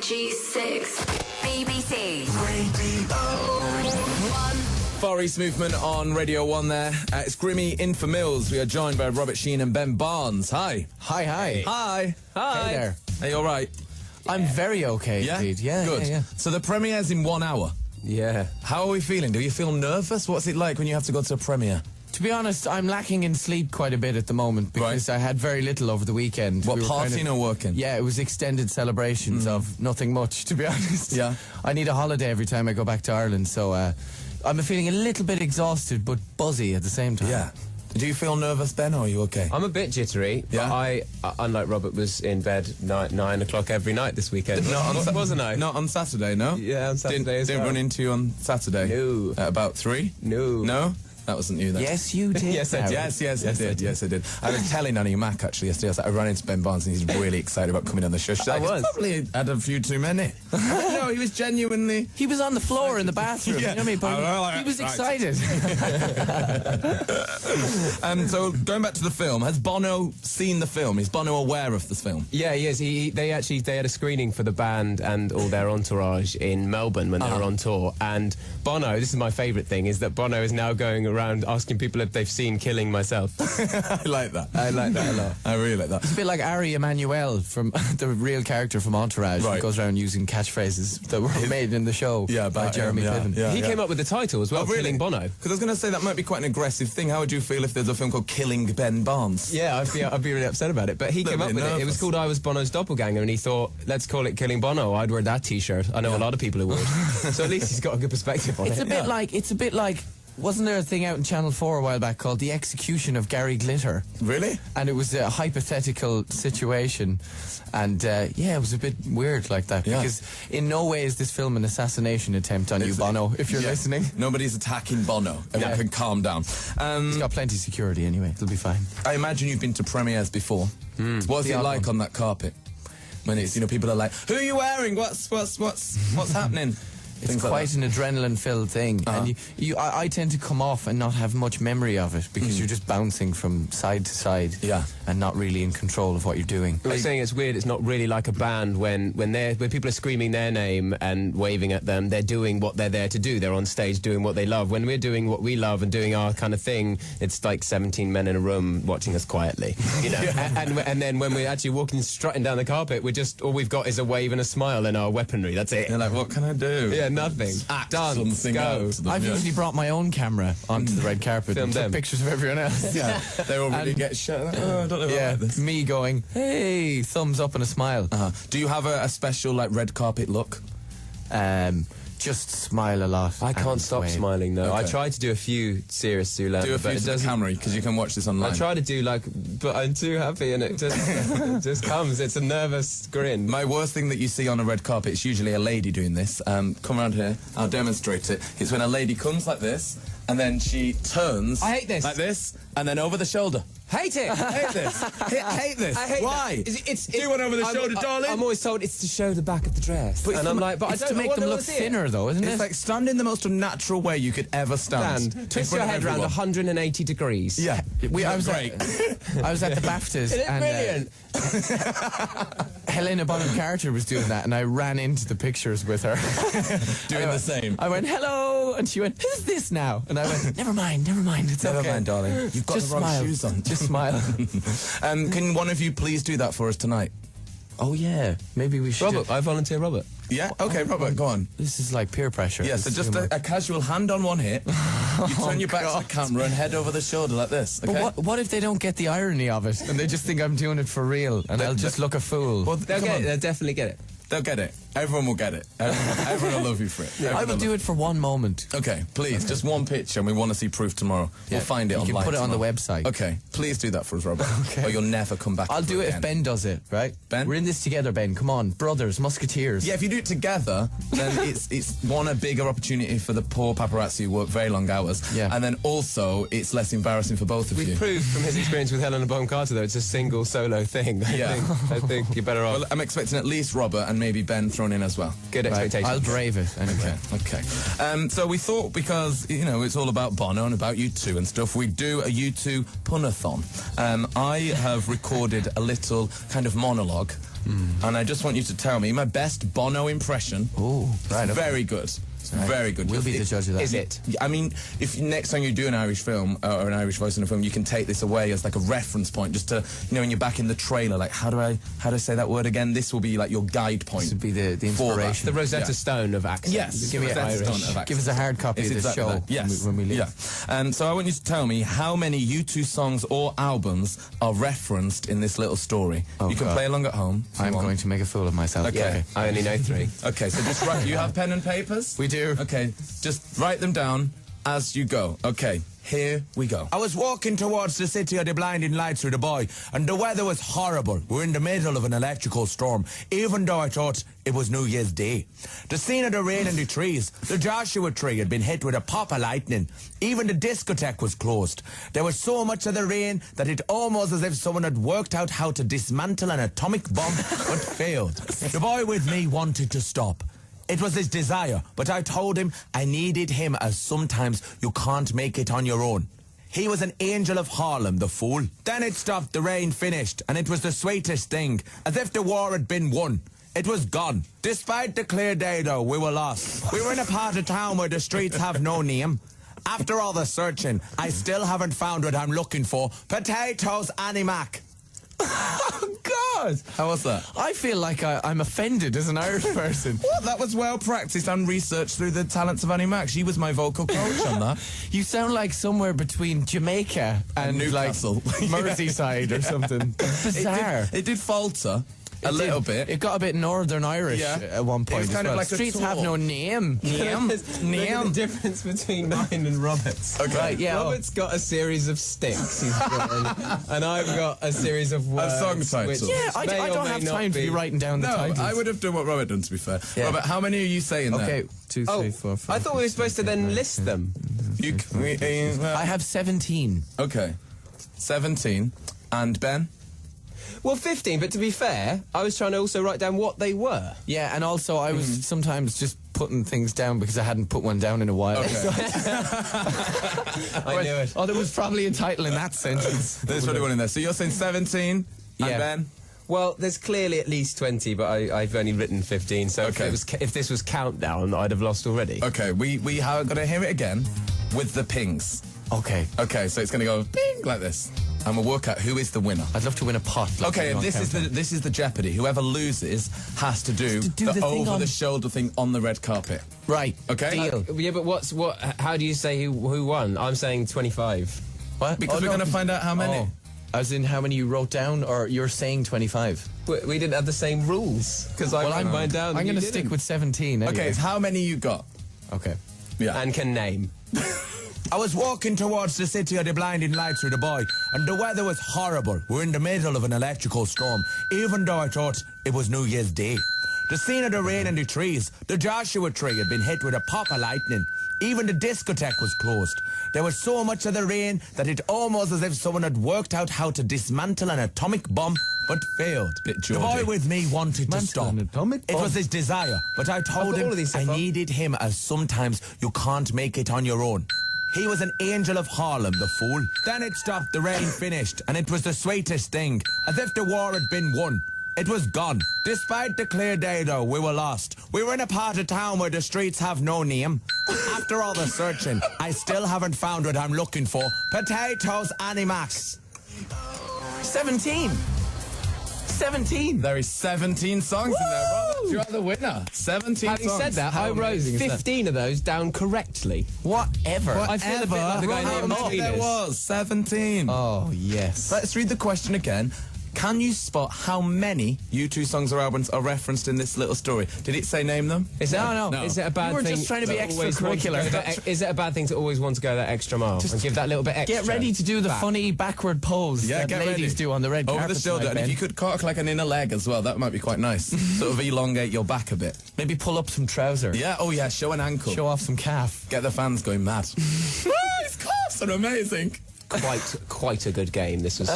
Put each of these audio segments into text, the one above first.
G6. BBC. Far East Movement on Radio 1 there. It's Grimmy in for Mills. We are joined by Robert Sheehan and Ben Barnes. Hi. Hi. Hi. Hey there. Are you all right? I'm very okay Yeah? indeed. Yeah. Good. Yeah. So the premiere's in 1 hour. Yeah. How are we feeling? Do you feel nervous? What's it like when you have to go to a premiere? To be honest, I'm lacking in sleep quite a bit at the moment because I had very little over the weekend. What, We were partying or working? Yeah, it was extended celebrations of nothing much, to be honest. Yeah. I need a holiday every time I go back to Ireland, so I'm feeling a little bit exhausted but buzzy at the same time. Yeah. Do you feel nervous, Ben, or are you okay? I'm a bit jittery, but I, unlike Robert, was in bed 9 o'clock every night this weekend. Wasn't I? Not on Saturday, no? Yeah, on Saturday as well. Didn't run into you on Saturday? No. At about 3? No. No? That wasn't you then. Yes, you did. Yes, I did. Yes, I did. Yes, I did. I was telling Annie Mac actually yesterday. I was like, I ran into Ben Barnes and he's really excited about coming on the show. She's like, was. Probably had a few too many. No, he was genuinely. He was on the floor in the bathroom. Yeah. You know what I mean? But he was excited. So going back to the film, has Bono seen the film? Is Bono aware of this film? Yeah, he is. They had a screening for the band and all their entourage in Melbourne when they were on tour. And Bono, this is my favourite thing, is that Bono is now going around asking people if they've seen Killing Myself. I like that. I like that a lot. I really like that. It's a bit like Ari Emanuel from the real character from Entourage. Right. He goes around using catchphrases that were made in the show by about Jeremy him, Piven. He came up with the title as well, Oh, really? Killing Bono. Because I was going to say that might be quite an aggressive thing. How would you feel if there's a film called Killing Ben Barnes? Yeah, I'd be really upset about it. But he came up with it. It was called I Was Bono's Doppelganger, and he thought, let's call it Killing Bono. I'd wear that T-shirt. I know a lot of people who would. So at least he's got a good perspective on It's it. a bit like. Wasn't there a thing out in Channel 4 a while back called The Execution of Gary Glitter? Really? And it was a hypothetical situation. And, it was a bit weird like that. Yeah. Because in no way is this film an assassination attempt on you, Bono, if you're listening. Nobody's attacking Bono. Everyone can calm down. He's got plenty of security anyway. It'll be fine. I imagine you've been to premieres before. What's it like on that carpet? When it's, people are like, who are you wearing? What's happening? It's quite an adrenaline-filled thing, and I tend to come off and not have much memory of it because you're just bouncing from side to side, and not really in control of what you're doing. I was saying it's weird. It's not really like a band when people are screaming their name and waving at them. They're doing what they're there to do. They're on stage doing what they love. When we're doing what we love and doing our kind of thing, it's like 17 men in a room watching us quietly, and then when we're actually strutting down the carpet, all we've got is a wave and a smile and our weaponry. That's it. They're like, what can I do? Yeah. Nothing. Dance, go. I've usually brought my own camera onto the red carpet and took pictures of everyone else. Yeah, they all really get shut. I don't know about this. Me going, hey, thumbs up and a smile. Do you have a special red carpet look? Just smile a lot. I can't stop smiling though. Okay. I try to do a few serious Zoolander. Do a few to the camera because you can watch this online. I try to do but I'm too happy and it just comes. It's a nervous grin. My worst thing that you see on a red carpet is usually a lady doing this. Come around here. I'll demonstrate it. It's when a lady comes like this and then she turns. I hate this. Like this and then over the shoulder. Hate it. Hate this. Hate this. I hate Why? It's do one over the shoulder, darling. I'm always told it's to show the back of the dress. But and I'm like, but it's I don't to make them look thinner, though, isn't it? It's like stand in the most unnatural way you could ever stand. Twist your head around 180 degrees. Yeah. I was at the BAFTAs. Isn't it brilliant? Helena Bonham Carter was doing that, and I ran into the pictures with her. Doing the same. I went, hello, and she went, who's this now? And I went, never mind, it's okay. Never mind, darling. You've got Just the wrong smile. shoes on. Just smile. Can one of you please do that for us tonight? Oh, yeah. Maybe we should. Robert, I volunteer Robert. Yeah? Okay, Robert, go on. This is like peer pressure. Yeah, so just a casual hand on one hip. You turn your back to the camera and head over the shoulder like this, okay? But what if they don't get the irony of it and they just think I'm doing it for real and I'll just look a fool? Well, They'll get it. They'll definitely get it. They'll get it. Everyone will get it. Everyone will love you for it. I will do it for one moment. Okay, please, just one picture, and we want to see proof tomorrow. Yeah, we'll find it online. You can put it on the tomorrow. website. Okay, please do that for us, Robert. Okay. Or you'll never come back. I'll do it if Ben does it, right? Ben? We're in this together, Ben. Come on. Brothers, musketeers. Yeah, if you do it together, then it's a bigger opportunity for the poor paparazzi who work very long hours. Yeah. And then also, it's less embarrassing for both of you. We've proved from his experience with Helena Bonham Carter, though, it's a single solo thing. Yeah. I think you're better off. Well, I'm expecting at least Robert and maybe Ben thrown in as well. Good expectations. I'll brave it anyway. Okay. So we thought, because, it's all about Bono and about U2 and stuff, we'd do a U2 punathon. I have recorded a little kind of monologue and I just want you to tell me my best Bono impression. Oh, right. Okay. Very good. Very good. We'll be the judge of that. Is it? I mean, if next time you do an Irish film or an Irish voice in a film, you can take this away as like a reference point, just to, you know, when you're back in the trailer, like how do I say that word again? This will be like your guide point. This would be the inspiration. The Rosetta Stone of accent. Yes. Give me an Irish. Give us a hard copy of this exactly show that. Yes. when we leave. Yeah. So I want you to tell me how many U2 songs or albums are referenced in this little story. Oh, you can God. play along at home. I'm going to make a fool of myself. Okay. I only know 3. Okay, so just write. You have pen and papers? We do. Okay, just write them down as you go. Okay, here we go. I was walking towards the city of the blinding lights with a boy, and the weather was horrible. We're in the middle of an electrical storm, even though I thought it was New Year's Day. The scene of the rain and the trees, the Joshua tree had been hit with a pop of lightning. Even the discotheque was closed. There was so much of the rain that it almost as if someone had worked out how to dismantle an atomic bomb, but failed. The boy with me wanted to stop. It was his desire, but I told him I needed him, as sometimes you can't make it on your own. He was an angel of Harlem, the fool. Then it stopped, the rain finished, and it was the sweetest thing, as if the war had been won. It was gone. Despite the clear day, though, we were lost. We were in a part of town where the streets have no name. After all the searching, I still haven't found what I'm looking for. Potatoes, Annie Mac. Oh, God! How was that? I feel like I'm offended as an Irish person. What? That was well practiced and researched through the talents of Annie Mac. She was my vocal coach on that. You sound like somewhere between Jamaica and Newcastle. like Merseyside or something. Bizarre. It did falter a little bit. It got a bit Northern Irish at one point. It was kind as of well. like a Streets tour. have no name. Name? Look at the difference between mine and Robert's. Okay. Right, yeah. Robert's got a series of sticks he's drawn, and I've got a series of words. song titles. which Yeah, I may or don't may have not time to be writing down the No, titles. I would have done what Robert done, to be fair. Yeah. Robert, how many are you saying there? Okay, 2, 3, 4, 5. I thought we were supposed to then list them. I have 17. Okay. 17. And Ben? Well, 15, but to be fair, I was trying to also write down what they were. Yeah, and also I was sometimes just putting things down because I hadn't put one down in a while. Okay. I knew it. Oh, there was probably a title in that sentence. There's probably one in there. So you're saying 17 Yeah. and Ben? Well, there's clearly at least 20, but I've only written 15, so Okay. if this was countdown, I'd have lost already. Okay, we have got to hear it again with the pings. Okay. Okay, so it's going to go ping like this. And we'll work out who is the winner. I'd love to win a pot. like Okay, on and this Countdown. is the jeopardy. Whoever loses has to do, the thing on- over-the-shoulder thing on the red carpet. Right. Okay? Deal. Yeah, but how do you say who won? I'm saying 25. What? Because we're going to find out how many. Oh. As in how many you wrote down, or you're saying 25? We didn't have the same rules, because I wrote mine down. I'm going to stick with 17 anyway. Okay, it's how many you got. Okay. Yeah. And can name. I was walking towards the city of the blinding lights with a boy, and the weather was horrible. We're in the middle of an electrical storm, even though I thought it was New Year's Day. The scene of the rain and the trees, the Joshua tree had been hit with a pop of lightning. Even the discotheque was closed. There was so much of the rain that it almost as if someone had worked out how to dismantle an atomic bomb, but failed. Bit The Geordie. boy with me wanted to Mantle stop. an atomic It bomb. was his desire, but I told got him all of these so I far. needed him, as sometimes you can't make it on your own. He was an angel of Harlem, the fool. Then it stopped, the rain finished, and it was the sweetest thing, as if the war had been won. It was gone. Despite the clear day, though, we were lost. We were in a part of town where the streets have no name. After all the searching, I still haven't found what I'm looking for. Potatoes, Annie Max. 17. 17. There is 17 songs in there, Robert. You're the winner. 17 Having songs. said that, I wrote amazing is that? 15 of those down correctly. Whatever. I feel a bit like the guy How named many there Tweeders. was? 17. Oh, yes. Let's read the question again. Can you spot how many U2 songs or albums are referenced in this little story? Did it say name them? Is it, No. Is it a bad You were thing? just trying to be always want to go extracurricular. that- Is it a bad thing to always want to go that extra mile and give that little bit extra? Get ready to do the funny backward pose that get ladies ready. do on the red Over carpet. the shoulder. tonight, And if Ben. you could cock like an inner leg as well, that might be quite nice. Sort of elongate your back a bit. Maybe pull up some trouser. Yeah, oh yeah, show an ankle. Show off some calf. Get the fans going mad. His calves are amazing. Quite a good game. This was.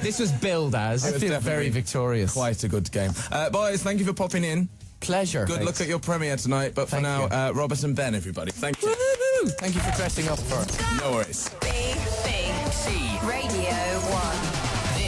This was billed as. I feel definitely very victorious. Quite a good game. Boys, thank you for popping in. Pleasure. Good luck at your premiere tonight. But for Thank now, you. Robert and Ben, everybody. Thank you. Woo-hoo! Thank you for dressing up for us. No worries.